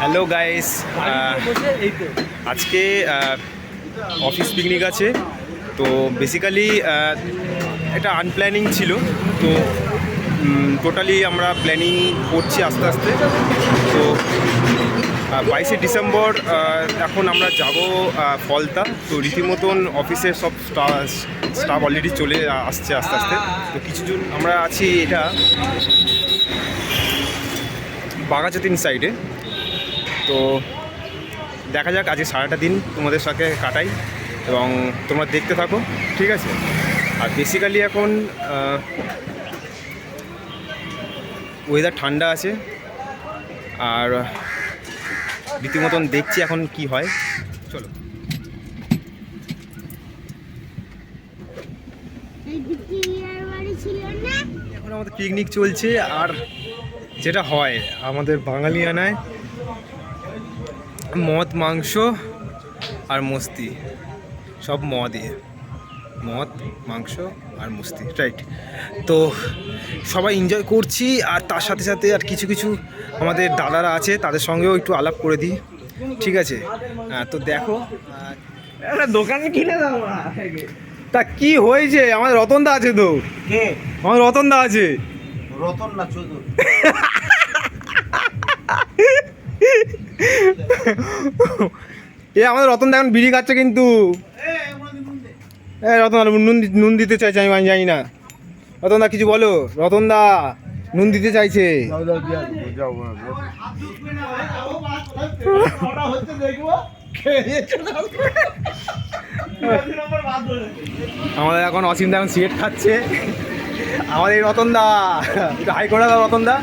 Hello guys, আজকে office picnic আছে। তো বেসিক্যালি এটা আনপ্ল্যানিং ছিল। তো টোটালি আমরা প্ল্যানিং করছি আস্তে আস্তে। তো 22শে ডিসেম্বর এখন আমরা যাব ফলতা। তো রীতিমতন অফিসের সব স্টাফ অলরেডি চলে আসছে আস্তে আস্তে। তো কিছুজন আমরা আছি এটা বাঘাযতীন সাইডে। তো দেখা যাক আজকে সারাটা দিন তোমাদের সাথে কাটাই এবং তোমরা দেখতে থাকো, ঠিক আছে? আর বেসিক্যালি এখন ওয়েদার ঠান্ডা আছে আর রীতিমতন দেখছি এখন কি হয়। চলো, এখন আমাদের পিকনিক চলছে। আর যেটা হয় আমাদের বাঙালিয়ানায়, মদ মাংস আর মস্তি, সব মদ মাংস আর মস্তি, রাইট? তো সবাই এনজয় করছি আর তার সাথে সাথে আর কিছু কিছু আমাদের দাদারা আছে, তাদের সঙ্গেও একটু আলাপ করে দিই, ঠিক আছে? তো দেখো, দোকানে কিনে দাও তা কি হয়েছে। আমাদের রতনদা আছে, তো আমাদের রতনদা আছে। রতন না চৌধুরী। আমাদের রতনদা এখন বিড়ি খাচ্ছে কিন্তু। রতনদা নুন দিতে চাইছে, আমি জানি না। রতনদা কিছু বলো। রতনদা নুন দিতে চাইছে। আমাদের এখন অসীমদা এখন সিগারেট খাচ্ছে। আমাদের এই রতনদা একটু হাই করে দাও। রতনদা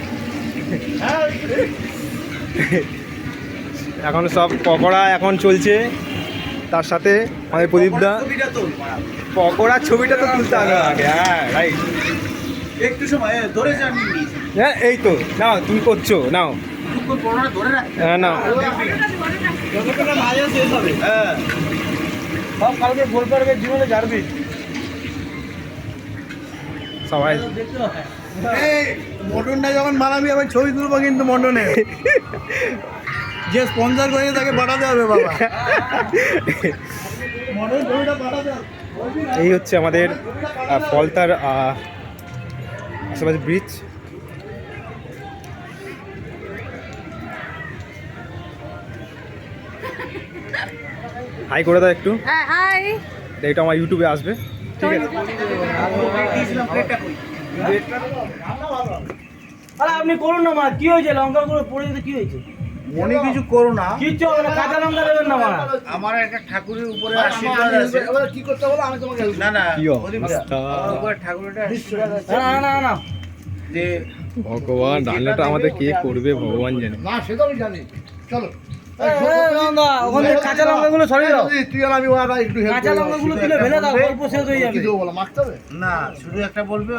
এখন সব পকোড়া এখন চলছে, তার সাথে আমাদের প্রদীপদা। পকোড়ার ছবিটা তো তুলতে হবে আগে। হ্যাঁ, রাইট। একটু সময় ধরে যাননি। হ্যাঁ, এই তো নাও, তুমি করছো, নাও। হ্যাঁ, নাও। সব কালকে গোলপাড়াকে জীবনে জানবি সবাই। মটনটা যখন বানাবি আবার ছবি তুলবো কিন্তু মটনে। যে স্পন্সর করেছে তাকে পাঠাতে হবে বাবা। মটন ছবিটা পাঠাতে হবে। এই হচ্ছে আমাদের ফলতার আশেপাশে ব্রিজ। হাই করে দাও একটু। হ্যাঁ, হাই। এটা আমার ইউটিউবে আসবে, ঠিক আছে? আরে আপনি করুন না মা, কি হয়েছে? লঙ্কা গুলো পড়ে যেতে কি হয়েছে? মনে কিছু করো না। কিচ্ছু হবে না, কাঁচা লঙ্কা দেবেন না মা। আমার একটা ঠাকুরের উপরে আশীর্বাদ আছে। কি করতে বলো আমি তোমাকে না না কি অবস্থা। আমার উপরে ঠাকুরের আশীর্বাদ আছে। না না না যে ভগবান, রান্নাটা আমাদের কে করবে ভগবান জানে। না সেটা আমি জানি। চলো লঙ্কা ওখানে কাঁচা লঙ্কা গুলো সরিয়ে দাও। তুই আর আমি ওরা একটু হেল্প কাঁচা লঙ্কা গুলো তুলে ফেলে দাও, গল্প শেষ হয়ে যাবে। কি দেবো বলো, মাখতে হবে? না শুধু একটা বলবে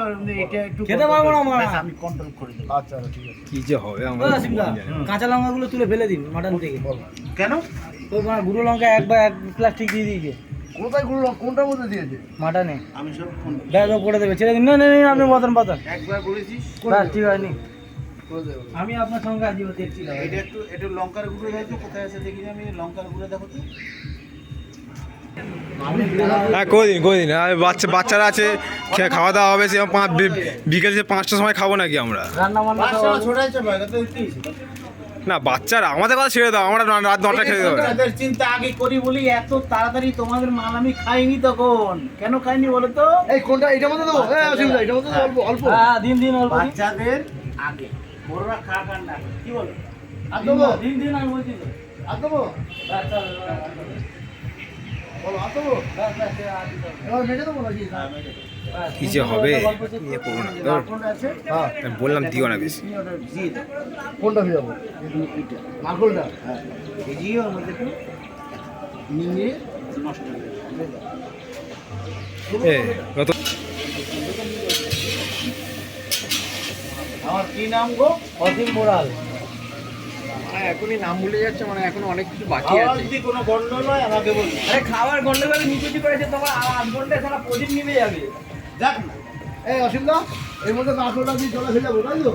এটা একটু খেতে পারবো না মা। আমি কন্ট্রোল করে দেবো। আচ্ছা ঠিক আছে। কি যে হবে আমাদের ভগবান জানে। কাঁচা লঙ্কা গুলো তুলে ফেলে দিন মাটন থেকে। কেন? তো গুঁড়ো লঙ্কা এক প্লাস্টিক দিয়ে দিয়েছে কোথায় গুলো কোনটার মধ্যে দিয়েছে? মাটনে। আমি সব ফোন ব্যাগ করে দেবে, ছেড়ে দিন। না না না, আপনি পাতান একবার বলেছিস ব্যাস, ঠিক হয়নি। করে দেবো। আমি আপনার সঙ্গে আজীব দেখছি না। এটা একটু লঙ্কার গুঁড়ো দেখো কোথায় আছে দেখি। আমি লঙ্কার গুঁড়ো দেখো তো। হ্যাঁ, কদিন আর বাচ্চারা আছে, খাওয়া দাওয়া হবে। সে বিকেল যে 5টার সময় খাবো নাকি আমরা? রান্না বান্না বাচ্চারা ছোট আছে ভাই, তো কি? না, বাচ্চারা আমাদের কথা ছেড়ে দাও, আমরা রাত 9টা খেতে দেবো। তাদের চিন্তা আগে করি বলি এত তাড়াতাড়ি তোমাদের মাল আমি খাইনি তখন। কেন খাইনি বলো তো? এই কোনটা এটার মধ্যে দেবো? হ্যাঁ অসীম ভাই, এটার মধ্যে অল্প অল্প। হ্যাঁ, দিন অল্প দিন। বাচ্চাদের আগে বড়রা খা খান না, কি বলো? আর দিন দেবো? দিন আমি বলছি তো। আর দেবো? আচ্ছা, বলো আর দেবো? এবার মেটে দেবো নাকি? কি যে হবে, ইয়ে করবো না। ধর, কোনটা আছে? আমি বললাম দিও না বেশি। কোনটা ভিজাবো? নারকলটা? হ্যাঁ ভিজিয়ে ওর মধ্যে একটু নিয়ে নষ্ট হয়ে যাবে। আমার কি নাম গো? অসীম মোড়াল। এখনই নাম ভুলে যাচ্ছে, মানে এখনো অনেক কিছু বাকি আছে। যদি কোনো গন্ডগোল হয় আমাকে বলুন। আরে খাবার গন্ডগোলে নিচুটি করেছে, তোমার 8 ঘন্টায় সারা প্রদীপ নিভে যাবে। দেখ না এই অসীম দা, এর মধ্যে নারকলটা দিয়ে জলে ভেজাবো, তাই তো?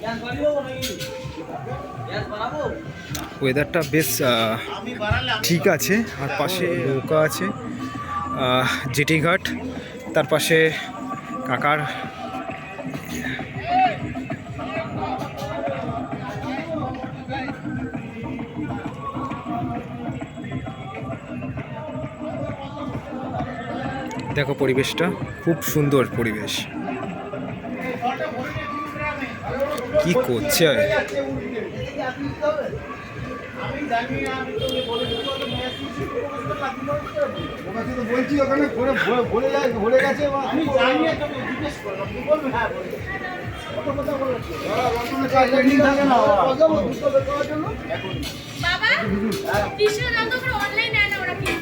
কেন করিও নাকি? ওয়েদারটা বেশ ঠিক আছে। আর পাশে নৌকা আছে, জেটিঘাট, তার পাশে কাকার দেখো পরিবেশটা খুব সুন্দর পরিবেশ। কি করছে বলছি ওখানে ভরে গেছে, আমি জানি তোকে জিজ্ঞেস করলাম, তুই বলবি হ্যাঁ বলে কত কথা বলেছে থাকে না বাবা টিস্যু দাও তো, অনলাইন নেয় না ওরা, কি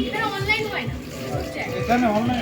এটা অনলাইন হয় না এখানে online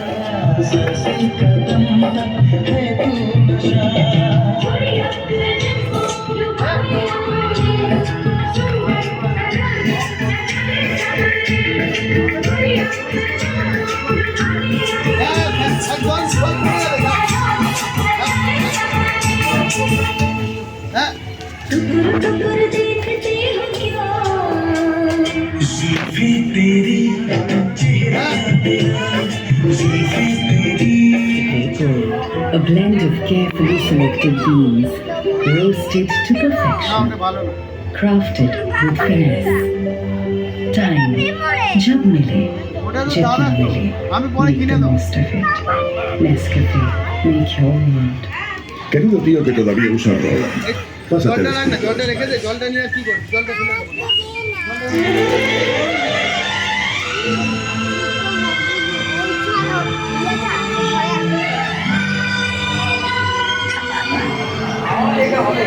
A blend of carefully selected beans, roasted to perfection, crafted with finesse. Time, jab mile, jab mile, make the most of it. Nescafe, make your world. Querido tío que todavía usa rola. Pásate. জলটা রেখে দে, জলটা নিয়ে আর কি করবি, জলটা ফেলে আমার এটা হবে